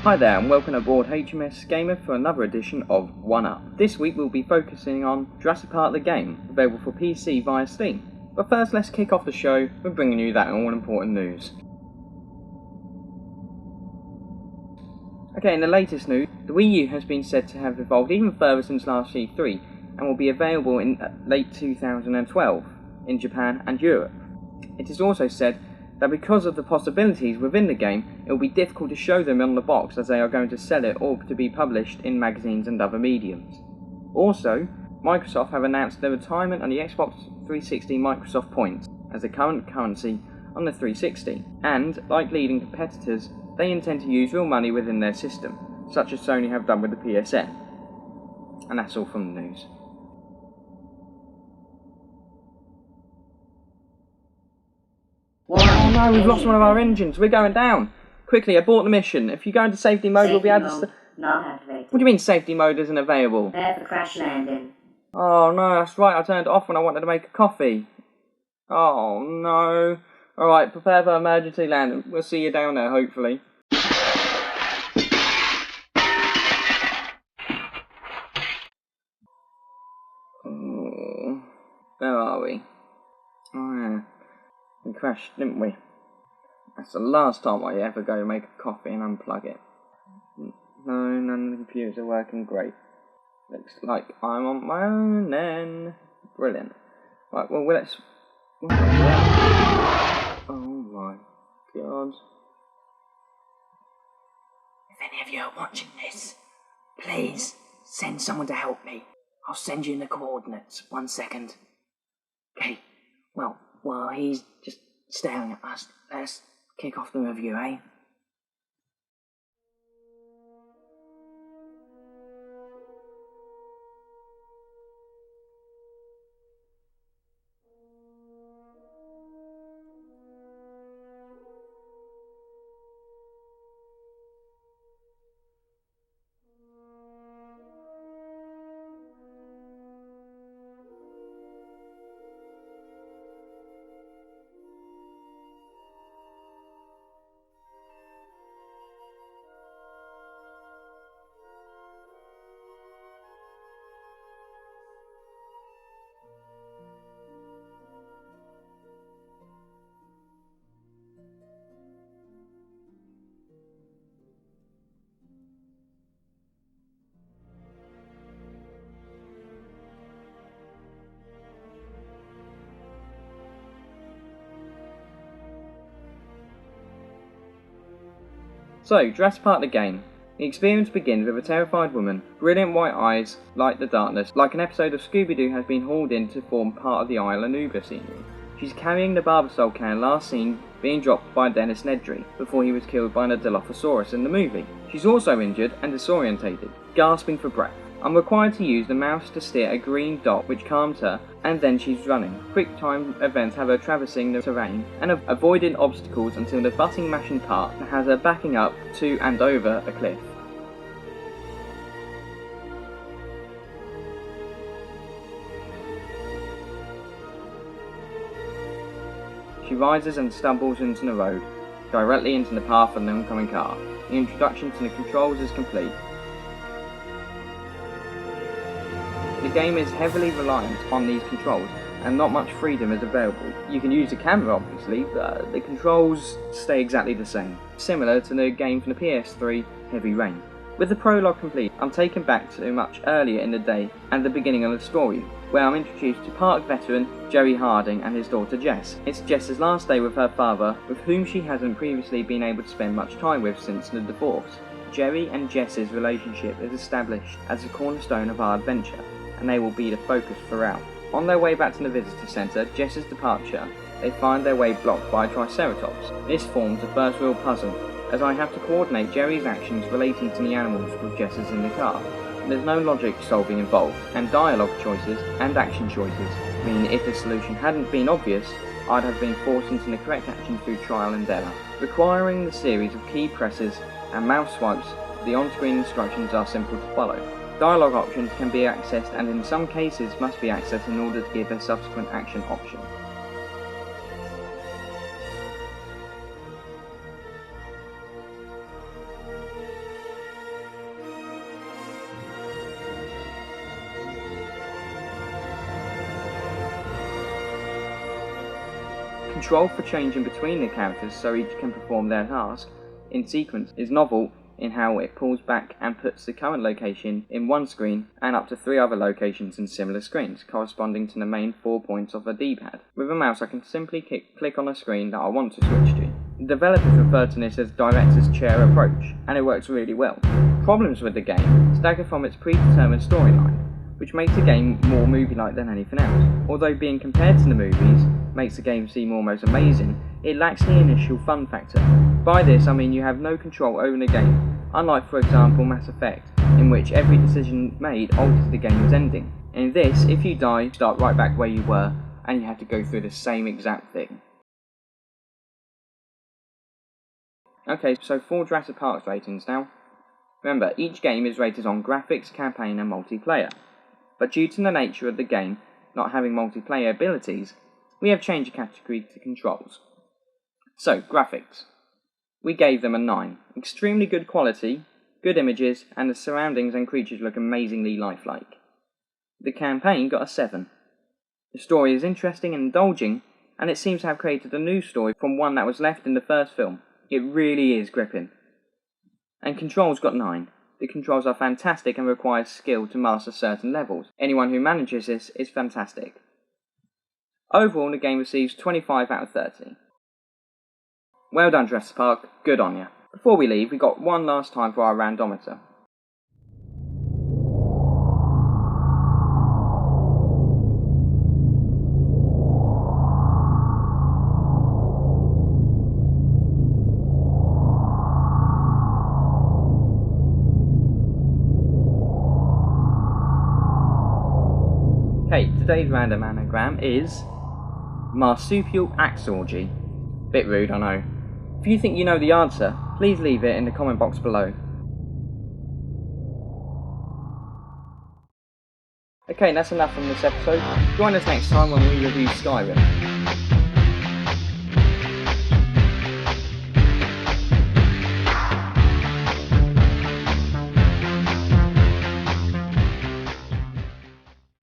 Hi there and welcome aboard HMS Gamer for another edition of 1UP. This week we'll be focusing on Jurassic Park the game, available for PC via Steam. But first let's kick off the show with bringing you that all-important news. Okay, in the latest news, the Wii U has been said to have evolved even further since last E3 and will be available in late 2012 in Japan and Europe. It is also said that because of the possibilities within the game, it will be difficult to show them on the box as they are going to sell it or to be published in magazines and other mediums. Also, Microsoft have announced their retirement on the Xbox 360 Microsoft Points as the current currency on the 360, and, like leading competitors, they intend to use real money within their system, such as Sony have done with the PSN. And that's all from the news. Oh no, we've lost one of our engines. We're going down. Quickly, abort the mission. If you go into safety mode, we'll be able to... Not activated. What do you mean safety mode isn't available? Prepare for crash landing. Oh no, that's right. I turned it off when I wanted to make a coffee. Oh no. Alright, prepare for emergency landing. We'll see you down there, hopefully. Oh, where are we? Oh yeah. We crashed, didn't we? That's the last time I ever go make a coffee and unplug it. No, none of the computers are working great. Looks like I'm on my own then. Brilliant. Right, well, let's... Oh my god. If any of you are watching this, please send someone to help me. I'll send you the coordinates. 1 second. Okay, well, while he's just staring at us, let's kick off the review, eh? So, Jurassic Park the game. The experience begins with a terrified woman, brilliant white eyes light the darkness, like an episode of Scooby-Doo has been hauled in to form part of the Isle Anuba scenery. She's carrying the Barbasol can last seen being dropped by Dennis Nedry before he was killed by an Dilophosaurus in the movie. She's also injured and disorientated, gasping for breath. I'm required to use the mouse to steer a green dot which calms her, and then she's running. Quick time events have her traversing the terrain and avoiding obstacles until the butting mashing part has her backing up to and over a cliff. She rises and stumbles into the road, directly into the path of the oncoming car. The introduction to the controls is complete. The game is heavily reliant on these controls, and not much freedom is available. You can use the camera obviously, but the controls stay exactly the same, similar to the game from the PS3, Heavy Rain. With the prologue complete, I'm taken back to much earlier in the day and the beginning of the story, where I'm introduced to Park veteran Jerry Harding and his daughter Jess. It's Jess's last day with her father, with whom she hasn't previously been able to spend much time with since the divorce. Jerry and Jess's relationship is established as the cornerstone of our adventure, and they will be the focus throughout. On their way back to the visitor centre, Jess's departure, they find their way blocked by a Triceratops. This forms the first real puzzle, as I have to coordinate Jerry's actions relating to the animals with Jess's in the car. There's no logic solving involved, and dialogue choices and action choices mean if the solution hadn't been obvious, I'd have been forced into the correct action through trial and error. Requiring the series of key presses and mouse swipes, the on-screen instructions are simple to follow. Dialogue options can be accessed and in some cases must be accessed in order to give a subsequent action option. control for changing between the characters so each can perform their task in sequence is novel in how it pulls back and puts the current location in one screen and up to 3 other locations in similar screens, corresponding to the main 4 points of the D-pad. With a mouse I can simply click on a screen that I want to switch to. The developers refer to this as director's chair approach, and it works really well. Problems with the game stagger from its predetermined storyline, which makes the game more movie-like than anything else. Although being compared to the movies makes the game seem almost amazing, it lacks the initial fun factor. By this I mean you have no control over the game, unlike for example Mass Effect, in which every decision made alters the game's ending. In this, if you die, you start right back where you were, and you have to go through the same exact thing. Okay, so for Jurassic Park's ratings now. Remember, each game is rated on graphics, campaign and multiplayer. But due to the nature of the game not having multiplayer abilities, we have changed the category to controls. So, graphics. We gave them a 9. Extremely good quality, good images, and the surroundings and creatures look amazingly lifelike. The campaign got a 7. The story is interesting and indulging, and it seems to have created a new story from one that was left in the first film. It really is gripping. And controls got 9. The controls are fantastic and require skill to master certain levels. Anyone who manages this is fantastic. Overall, the game receives 25 out of 30. Well done, Jurassic Park. Good on ya. Before we leave, we got one last time for our randometer. Okay, today's random anagram is marsupial axe orgy. Bit rude, I know. If you think you know the answer, please leave it in the comment box below. Okay, that's enough from this episode. Join us next time when we review Skyrim.